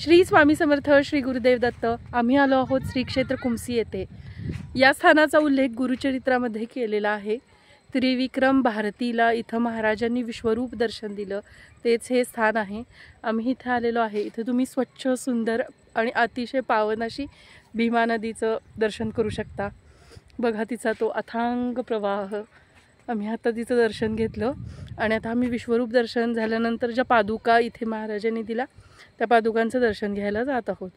श्री स्वामी समर्थ, श्री गुरुदेव दत्त। आम्ही आलो आहोत श्री क्षेत्र कुमसी येथे। या स्थानाचा उल्लेख गुरुचरित्रामध्ये केलेला आहे। त्रिविक्रम भारतीला इथं महाराजांनी विश्वरूप दर्शन दिलं, तेच हे स्थान आहे। आम्ही इथे आलेलो आहे। इथे तुम्ही स्वच्छ, सुंदर आणि अतिशय पावन अशी भीमा नदीचं दर्शन करू शकता। बघा तिचा तो अथांग प्रवाह। आम्ही आता तिचं दर्शन घेतलं आणि आता आम्ही विश्वरूप दर्शन झाल्यानंतर ज्या पादुका इथे महाराजांनी दिला त्या पादुकांचं दर्शन घ्यायला जात आहोत।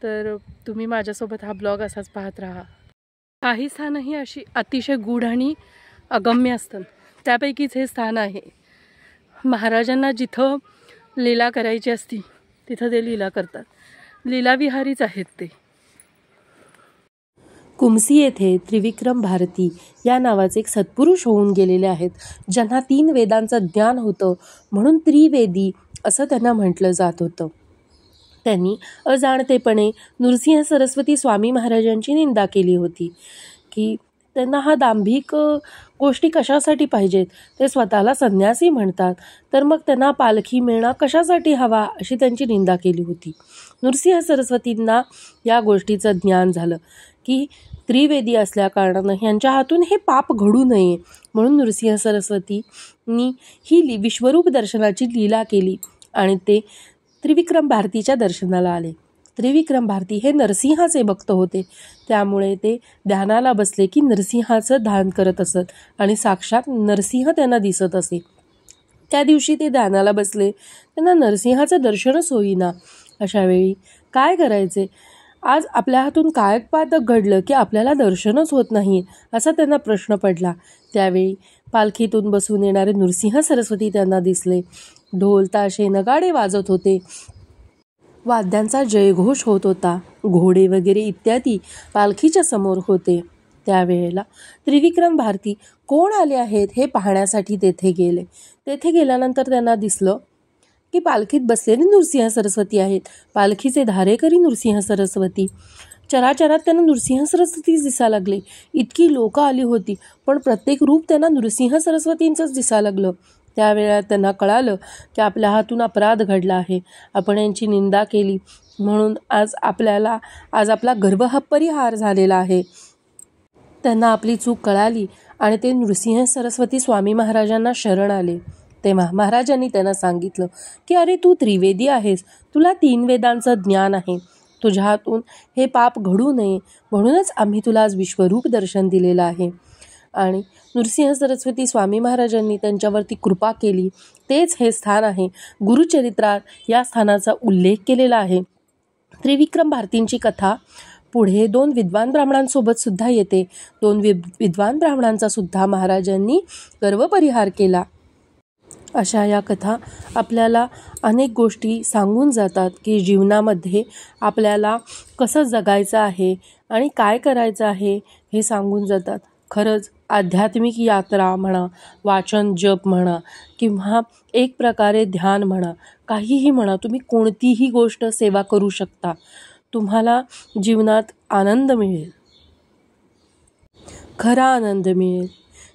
तर तुम्ही माझ्यासोबत हा ब्लॉग असाच पाहत राहा। काही स्थानंही अशी अतिशय गूढ आणि अगम्य असतात, त्यापैकीच हे स्थान आहे। महाराजांना जिथं लीला करायची असती तिथं ते लीला करतात। लीलाविहारीच आहेत ते। कुमसी येथे त्रिविक्रम भारती या नावाचे एक सत्पुरुष होऊन गेलेले आहेत, ज्यांना 3 वेदांचं ज्ञान होतं, म्हणून त्रिवेदी असं त्यांना म्हटलं जात होतं। त्यांनी अजाणतेपणे नृसिंह सरस्वती स्वामी महाराजांची निंदा केली होती की त्यांना हा दांभिक गोष्टी कशासाठी पाहिजेत, ते स्वतःला संन्यासी म्हणतात, तर मग त्यांना पालखी मेळा कशासाठी हवा, अशी त्यांची निंदा केली होती। नृसिंह सरस्वतींना या गोष्टीचं ज्ञान झालं की त्रिवेदी असल्या कारणानं यांच्या हातून हे पाप घडू नये, म्हणून नृसिंह सरस्वतींनी ही विश्वरूप दर्शनाची लीला केली आणि ते त्रिविक्रम भारतीच्या दर्शनाला आले। त्रिविक्रम भारती हे नरसिंहाचे भक्त होते, त्यामुळे ते ध्यानाला बसले की नरसिंहाचं ध्यान करत असत आणि साक्षात नरसिंह त्यांना दिसत असे। त्या दिवशी ते ध्यानाला बसले, त्यांना नरसिंहाचं दर्शनच होईना। अशा वेळी काय करायचे? आज आपल्या हातून काय पातक घडलं की आपल्याला दर्शनच होत नाही, असा त्यांना प्रश्न पडला। त्यावेळी पालखीतून बसून येणारे नृसिंह सरस्वती त्यांना दिसले। ढोल, ताशे, नगाडे वाजत होते, वाद्यांचा जयघोष होत होता, घोडे वगैरे इत्यादी पालखीच्या समोर होते। त्यावेळेला त्रिविक्रम भारती कोण आले आहेत हे पाहण्यासाठी तेथे गेले। तेथे गेल्यानंतर त्यांना दिसलं की पालखीत बसलेले नृसिंह सरस्वती आहेत, पालखीचे धारेकरी नृसिंह सरस्वती। चराचरात त्यांना नृसिंह सरस्वतीच दिसायला लागले। इतकी लोक आली होती, पण प्रत्येक रूप त्यांना नृसिंह सरस्वतींचंच दिसायला लागलं। त्यावेळेला त्यांना कळालं की आपल्या हातून अपराध घडला आहे, आपण यांची निंदा केली, म्हणून आज आपला गर्व हा परिहार झालेला आहे। त्यांना आपली चूक कळाली आणि ते नृसिंह सरस्वती स्वामी महाराजांना शरण आले। तेव्हा महाराजांनी त्यांना सांगितलं की अरे तू त्रिवेदी आहेस, तुला 3 वेदांचं ज्ञान आहे, तुझ्या हातून हे पाप घडू नये, म्हणूनच आम्ही तुला आज विश्वरूप दर्शन दिलेलं आहे। आणि नृसिंह सरस्वती स्वामी महाराजांनी त्यांच्यावरती कृपा केली, तेच हे स्थान आहे। गुरुचरित्रात या स्थानाचा उल्लेख केलेला आहे। त्रिविक्रम भारतींची कथा पुढे 2 विद्वान ब्राह्मणांसोबत सुद्धा येते। 2 विद्वान ब्राह्मणांचा सुद्धा महाराजांनी गर्व परिहार केला। अशा या कथा आपल्याला अनेक गोष्टी सांगून जातात की जीवनामध्ये आपल्याला कसं जगायचं आहे आणि काय करायचं आहे हे सांगून जातात। खरंच आध्यात्मिक यात्रा म्हणा, वाचन जप म्हणा, किंवा एक प्रकारे ध्यान म्हणा, काहीही म्हणा, तुम्ही कोणतीही गोष्ट सेवा करू शकता, तुम्हाला जीवनात आनंद मिळेल, खरा आनंद मिळेल।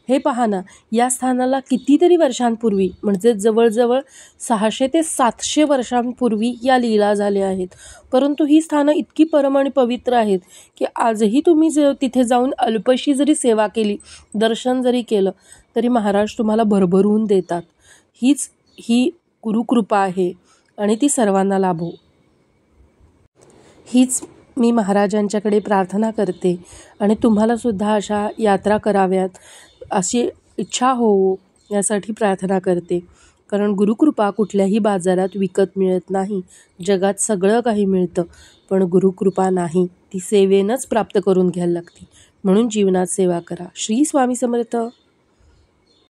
हे पहा ना, या स्थानाला कितीतरी वर्षांपूर्वी, म्हणजे जवळजवळ 600 ते 700 वर्षांपूर्वी या लीला झाल्या आहेत, परंतु ही स्थानं इतकी परम आणि पवित्र आहेत की आजही तुम्ही तिथे जाऊन अल्पशी जरी सेवा केली, दर्शन जरी केलं, तरी महाराज तुम्हाला भरभरून देतात। ही गुरुकृपा आहे आणि ती सर्वांना लाभो, हीच मी महाराजांच्याकडे प्रार्थना करते। आणि तुम्हाला सुद्धा अशा यात्रा कराव्यात अशी इच्छा हो, यासाठी प्रार्थना करते। कारण गुरुकृपा कुठल्याही बाजारात विकत मिळत नाही। जगात सगळं काही मिळतं, पण गुरुकृपा नाही, ती सेवेनंच प्राप्त करून घ्यायला लागते। म्हणून जीवनात सेवा करा। श्री स्वामी समर्थ।